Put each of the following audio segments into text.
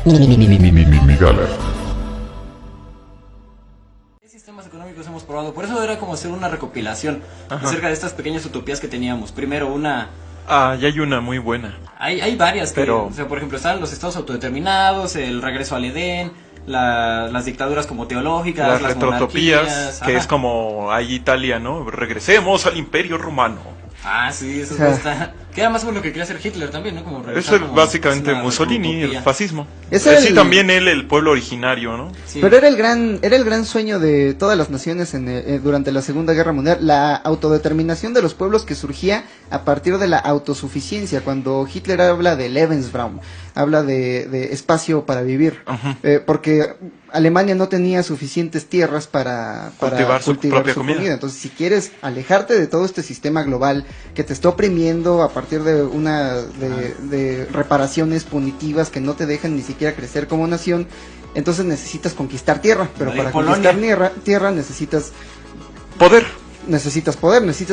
Migala. ¿Qué sistemas económicos hemos probado? Por eso era como hacer una recopilación acerca de estas pequeñas utopías que teníamos. Primero Ya hay una muy buena. Hay varias, pero... o sea, por ejemplo, están los estados autodeterminados, el regreso al Edén, las dictaduras como teológicas, las las retrotopías, monarquías, que es como ahí Italia, ¿no? Regresemos al Imperio Romano. Sí, eso está... Que era más o lo que quería hacer Hitler también, ¿no? Como Eso es básicamente Mussolini, el fascismo. Sí, también el pueblo originario, ¿no? Sí. Pero era el gran sueño de todas las naciones durante la Segunda Guerra Mundial, la autodeterminación de los pueblos que surgía a partir de la autosuficiencia. Cuando Hitler habla de Lebensraum, habla de espacio para vivir, porque Alemania no tenía suficientes tierras para cultivar su propia comida. Entonces, si quieres alejarte de todo este sistema global que te está oprimiendo a partir de de reparaciones punitivas que no te dejan ni siquiera crecer como nación, entonces necesitas conquistar tierra, pero para conquistar tierra necesitas poder, necesitas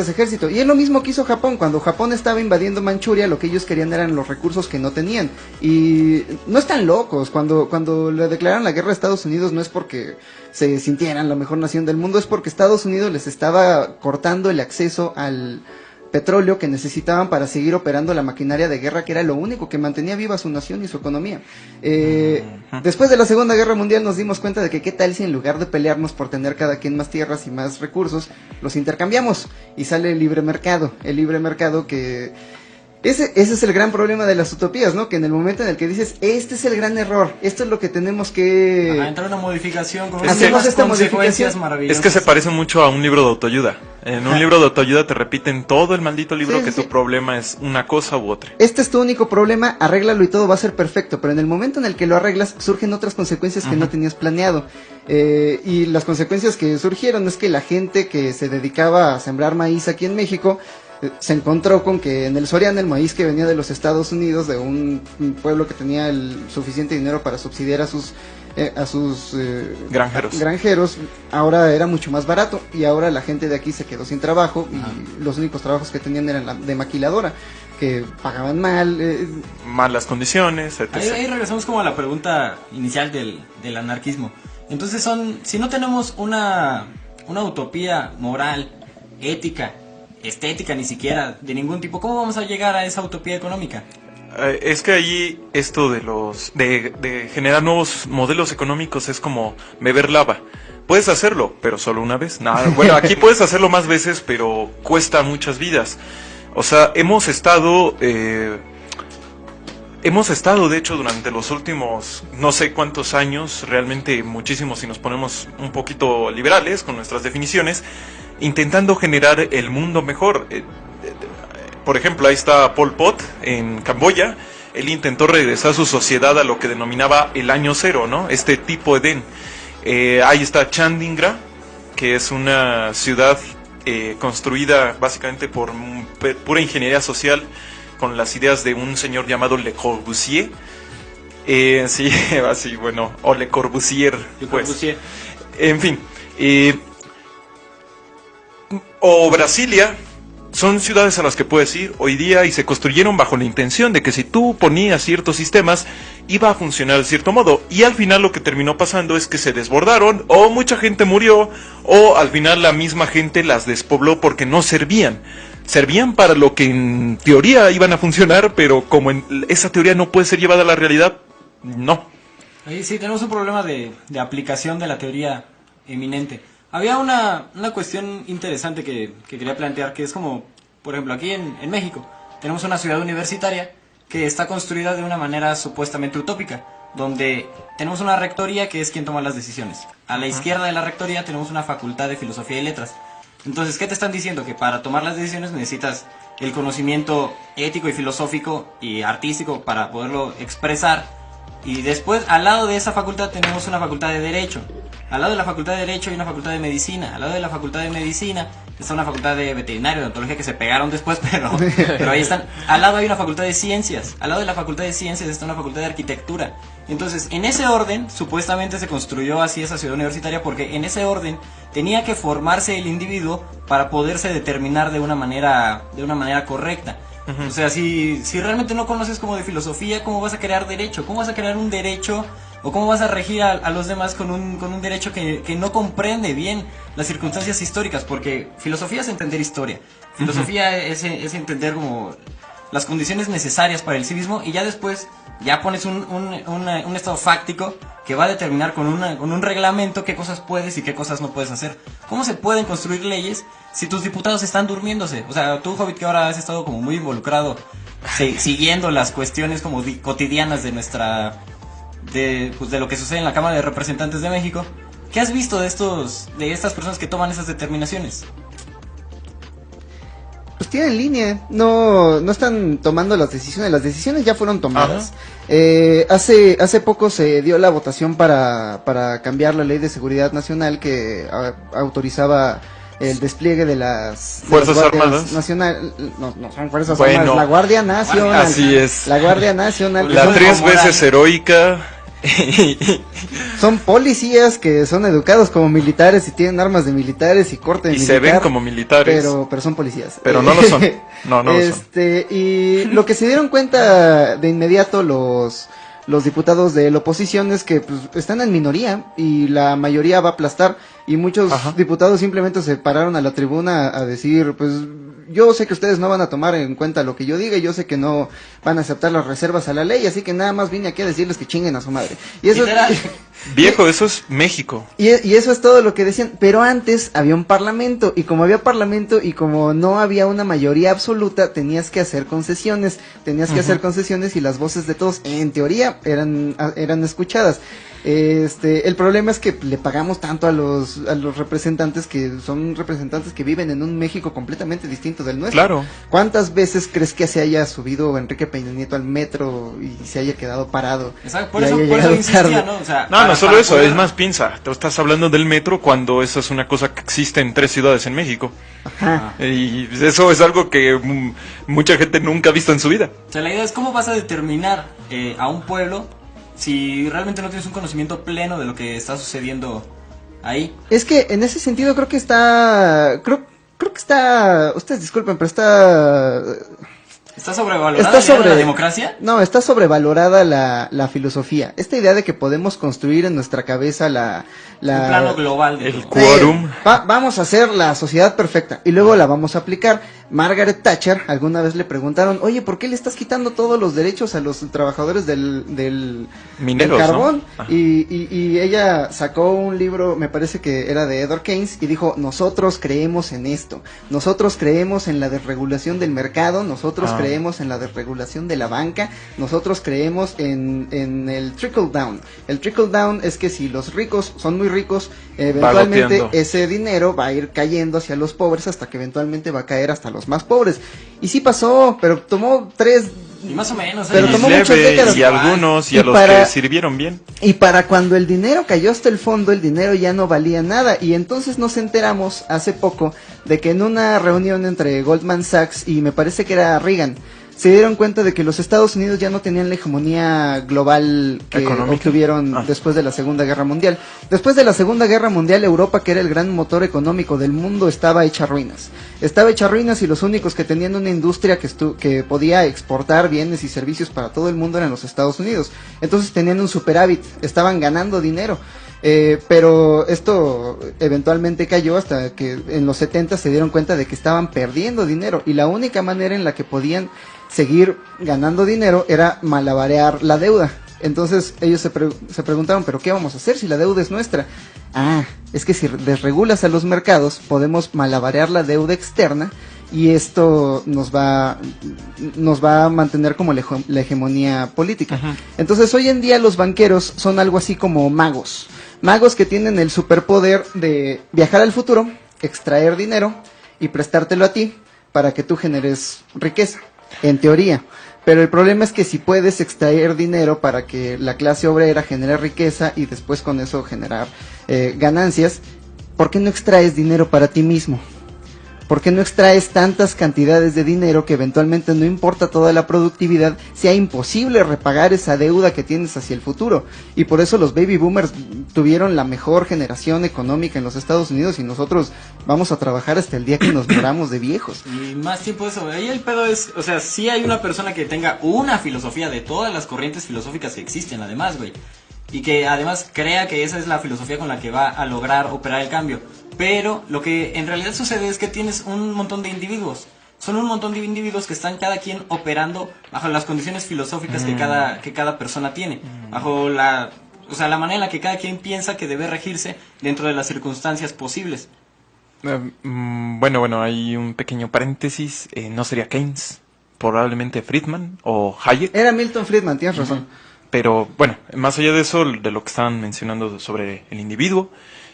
ejército. Y es lo mismo que hizo Japón. Cuando Japón estaba invadiendo Manchuria, lo que ellos querían eran los recursos que no tenían. Y no están locos. Cuando le declararon la guerra a Estados Unidos, no es porque se sintieran la mejor nación del mundo, es porque Estados Unidos les estaba cortando el acceso al petróleo que necesitaban para seguir operando la maquinaria de guerra, que era lo único que mantenía viva su nación y su economía. Después de la Segunda Guerra Mundial nos dimos cuenta de que qué tal si en lugar de pelearnos por tener cada quien más tierras y más recursos, los intercambiamos y sale el libre mercado que... Ese es el gran problema de las utopías, ¿no? Que en el momento en el que dices, este es el gran error, esto es lo que tenemos que... entrar una modificación, con hacemos esta consecuencias maravillosas. Es que se parece mucho a un libro de autoayuda. En un libro de autoayuda te repiten todo el maldito libro tu problema es una cosa u otra. Este es tu único problema, arréglalo y todo va a ser perfecto, pero en el momento en el que lo arreglas surgen otras consecuencias que no tenías planeado. Y las consecuencias que surgieron es que la gente que se dedicaba a sembrar maíz aquí en México se encontró con que en el Soriana el maíz que venía de los Estados Unidos, de un pueblo que tenía el suficiente dinero para subsidiar a sus granjeros, ahora era mucho más barato, y ahora la gente de aquí se quedó sin trabajo y los únicos trabajos que tenían eran de maquiladora, que pagaban mal, malas condiciones, etc. Ahí regresamos como a la pregunta inicial del anarquismo. Entonces si no tenemos una utopía moral, ética, estética, ni siquiera de ningún tipo, ¿cómo vamos a llegar a esa utopía económica? Es que allí esto de generar nuevos modelos económicos es como beber lava. Puedes hacerlo, pero solo una vez. Bueno, aquí puedes hacerlo más veces, pero cuesta muchas vidas. O sea, hemos estado de hecho durante los últimos no sé cuántos años, realmente muchísimos si nos ponemos un poquito liberales con nuestras definiciones, intentando generar el mundo mejor. Por ejemplo, ahí está Pol Pot en Camboya. Él intentó regresar su sociedad a lo que denominaba el año cero, ¿no? Este tipo Edén. Ahí está Chandingra, que es una ciudad construida básicamente por pura ingeniería social, con las ideas de un señor llamado Le Corbusier. Sí, así, bueno, o Le Corbusier, pues. En fin. O Brasilia, son ciudades a las que puedes ir hoy día y se construyeron bajo la intención de que si tú ponías ciertos sistemas iba a funcionar de cierto modo, y al final lo que terminó pasando es que se desbordaron, o mucha gente murió, o al final la misma gente las despobló porque no servían para lo que en teoría iban a funcionar, pero como esa teoría no puede ser llevada a la realidad, no. Ahí sí tenemos un problema de aplicación de la teoría eminente. Había una cuestión interesante que quería plantear, que es como, por ejemplo, aquí en México tenemos una ciudad universitaria que está construida de una manera supuestamente utópica, donde tenemos una rectoría que es quien toma las decisiones. A la izquierda de la rectoría tenemos una facultad de filosofía y letras. Entonces, ¿qué te están diciendo? Que para tomar las decisiones necesitas el conocimiento ético y filosófico y artístico para poderlo expresar. Y después, al lado de esa facultad tenemos una facultad de Derecho. Al lado de la facultad de Derecho hay una facultad de Medicina. Al lado de la facultad de Medicina está una facultad de Veterinario, de Odontología, que se pegaron después, pero ahí están. Al lado hay una facultad de Ciencias. Al lado de la facultad de Ciencias está una facultad de Arquitectura. Entonces, en ese orden, supuestamente se construyó así esa ciudad universitaria, porque en ese orden tenía que formarse el individuo para poderse determinar de una manera correcta. O sea, si realmente no conoces como de filosofía, ¿cómo vas a crear derecho? ¿Cómo vas a crear un derecho o cómo vas a regir a los demás con un derecho que no comprende bien las circunstancias históricas? Porque filosofía es entender historia, filosofía es entender como las condiciones necesarias para el civismo, y ya después ya pones un estado fáctico que va a determinar con un reglamento qué cosas puedes y qué cosas no puedes hacer. ¿Cómo se pueden construir leyes si tus diputados están durmiéndose? O sea, tú, Hobbit, que ahora has estado como muy involucrado, siguiendo las cuestiones como cotidianas de de lo que sucede en la Cámara de Representantes de México, ¿qué has visto de estas personas que toman esas determinaciones? Pues tienen línea, no están tomando las decisiones ya fueron tomadas. Hace poco se dio la votación para cambiar la Ley de Seguridad Nacional que autorizaba el despliegue de las Fuerzas Armadas Nacional, no son Fuerzas Armadas, la Guardia Nacional. Así es. La Guardia Nacional. La 3 veces heroica. Son policías que son educados como militares y tienen armas de militares y corte de y militar. se ven como militares. Pero son policías. Pero no lo son. No lo son. Y lo que se dieron cuenta de inmediato los diputados de la oposición es que pues, están en minoría y la mayoría va a aplastar, y muchos diputados simplemente se pararon a la tribuna a decir, pues yo sé que ustedes no van a tomar en cuenta lo que yo diga, yo sé que no van a aceptar las reservas a la ley, así que nada más vine aquí a decirles que chinguen a su madre. Y eso Viejo, eso es México. Y eso es todo lo que decían, pero antes había un parlamento, y como había parlamento y como no había una mayoría absoluta, tenías que hacer concesiones, y las voces de todos, en teoría, eran escuchadas. El problema es que le pagamos tanto a los representantes, que son representantes que viven en un México completamente distinto del nuestro. Claro. ¿Cuántas veces crees que se haya subido Enrique Peña Nieto al metro y se haya quedado parado? Exacto, por eso insistía, ¿no? O sea, no solo eso, es más, piensa, tú estás hablando del metro cuando eso es una cosa que existe en 3 ciudades en México. Ajá. Y eso es algo que mucha gente nunca ha visto en su vida. O sea, la idea es cómo vas a determinar a un pueblo si realmente no tienes un conocimiento pleno de lo que está sucediendo ahí. Es que en ese sentido creo que está, ustedes disculpen, pero está sobrevalorada la democracia. No, está sobrevalorada la filosofía. Esta idea de que podemos construir en nuestra cabeza un plano global de el quórum. Vamos a hacer la sociedad perfecta y luego la vamos a aplicar. Margaret Thatcher alguna vez le preguntaron, oye, ¿por qué le estás quitando todos los derechos a los trabajadores del mineros, carbón? ¿no? Y ella sacó un libro, me parece que era de Edward Keynes, y dijo, nosotros creemos en esto, nosotros creemos en la desregulación del mercado, nosotros creemos en la desregulación de la banca, nosotros creemos en el trickle down. El trickle down es que si los ricos son muy ricos, eventualmente ese dinero va a ir cayendo hacia los pobres hasta que eventualmente va a caer hasta los más pobres. Y sí pasó, pero tomó 3... Y más o menos. Pero tomó muchas décadas. Y algunos, y a los que sirvieron bien. Y para cuando el dinero cayó hasta el fondo, el dinero ya no valía nada. Y entonces nos enteramos hace poco de que en una reunión entre Goldman Sachs y me parece que era Reagan, se dieron cuenta de que los Estados Unidos ya no tenían la hegemonía global que obtuvieron después de la Segunda Guerra Mundial. Después de la Segunda Guerra Mundial, Europa, que era el gran motor económico del mundo, estaba hecha ruinas. Y los únicos que tenían una industria que podía exportar bienes y servicios para todo el mundo eran los Estados Unidos. Entonces tenían un superávit, estaban ganando dinero. Pero esto eventualmente cayó hasta que en los 70 se dieron cuenta de que estaban perdiendo dinero, y la única manera en la que podían seguir ganando dinero era malabarear la deuda. Entonces ellos se preguntaron, ¿pero qué vamos a hacer si la deuda es nuestra? Es que si desregulas a los mercados podemos malabarear la deuda externa, y esto nos va a mantener como la hegemonía política. Entonces hoy en día los banqueros son algo así como magos que tienen el superpoder de viajar al futuro, extraer dinero y prestártelo a ti para que tú generes riqueza, en teoría. Pero el problema es que si puedes extraer dinero para que la clase obrera genere riqueza y después con eso generar ganancias, ¿por qué no extraes dinero para ti mismo? ¿Por qué no extraes tantas cantidades de dinero que eventualmente, no importa toda la productividad, sea imposible repagar esa deuda que tienes hacia el futuro? Y por eso los baby boomers tuvieron la mejor generación económica en los Estados Unidos y nosotros vamos a trabajar hasta el día que nos moramos de viejos. Y más tiempo de eso. Ahí el pedo es, o sea, sí hay una persona que tenga una filosofía de todas las corrientes filosóficas que existen, además, güey. Y que además crea que esa es la filosofía con la que va a lograr operar el cambio. Pero lo que en realidad sucede es que tienes un montón de individuos. Son un montón de individuos que están cada quien operando bajo las condiciones filosóficas que cada persona tiene. Bajo la manera en la que cada quien piensa que debe regirse dentro de las circunstancias posibles. Bueno, hay un pequeño paréntesis. No sería Keynes, probablemente Friedman o Hayek. Era Milton Friedman, tienes razón. Pero bueno, más allá de eso, de lo que estaban mencionando sobre el individuo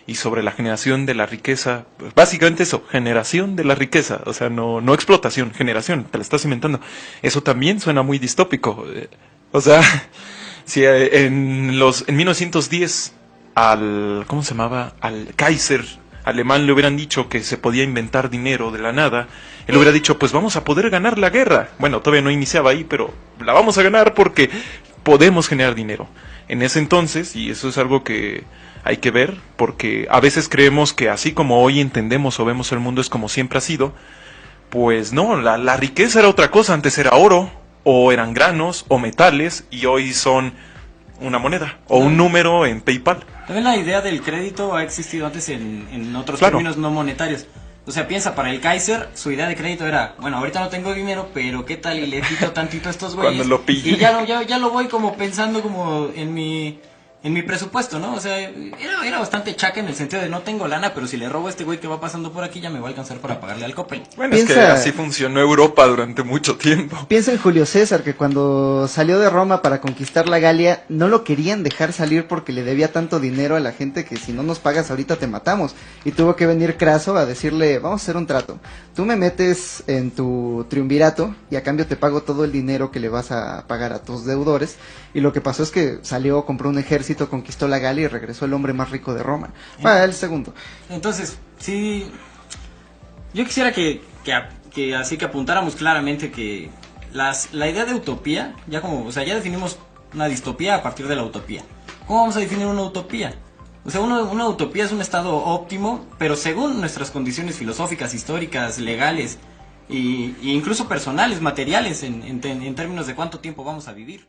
y sobre la generación de la riqueza, pues básicamente eso, generación de la riqueza, o sea, no explotación, generación, te la estás inventando. Eso también suena muy distópico. O sea, si en 1910 ¿cómo se llamaba? Al Kaiser alemán le hubieran dicho que se podía inventar dinero de la nada, él hubiera dicho, pues vamos a poder ganar la guerra. Bueno, todavía no iniciaba ahí, pero la vamos a ganar porque podemos generar dinero. En ese entonces, y eso es algo que hay que ver, porque a veces creemos que así como hoy entendemos o vemos el mundo es como siempre ha sido, pues no, la riqueza era otra cosa, antes era oro, o eran granos, o metales, y hoy son una moneda, o un número en PayPal. También la idea del crédito ha existido antes en otros Claro. términos no monetarios. O sea, piensa, para el Kaiser, su idea de crédito era, bueno, ahorita no tengo dinero, pero ¿qué tal? Y le quito tantito a estos güeyes. Cuando lo pille. Y ya lo voy como pensando como en mi presupuesto, ¿no? O sea, era bastante chaca en el sentido de no tengo lana, pero si le robo a este güey que va pasando por aquí, ya me va a alcanzar para pagarle al Coppel. Bueno, es que así funcionó Europa durante mucho tiempo. Piensa en Julio César, que cuando salió de Roma para conquistar la Galia, no lo querían dejar salir porque le debía tanto dinero a la gente que si no nos pagas ahorita te matamos. Y tuvo que venir Craso a decirle, vamos a hacer un trato. Tú me metes en tu triunvirato y a cambio te pago todo el dinero que le vas a pagar a tus deudores. Y lo que pasó es que salió, compró un ejército, conquistó la Galia y regresó el hombre más rico de Roma. Bueno, el segundo. Entonces, sí, yo quisiera que así que apuntáramos claramente que la idea de utopía, ya definimos una distopía a partir de la utopía. ¿Cómo vamos a definir una utopía? O sea, una utopía es un estado óptimo, pero según nuestras condiciones filosóficas, históricas, legales e incluso personales, materiales, en términos de cuánto tiempo vamos a vivir.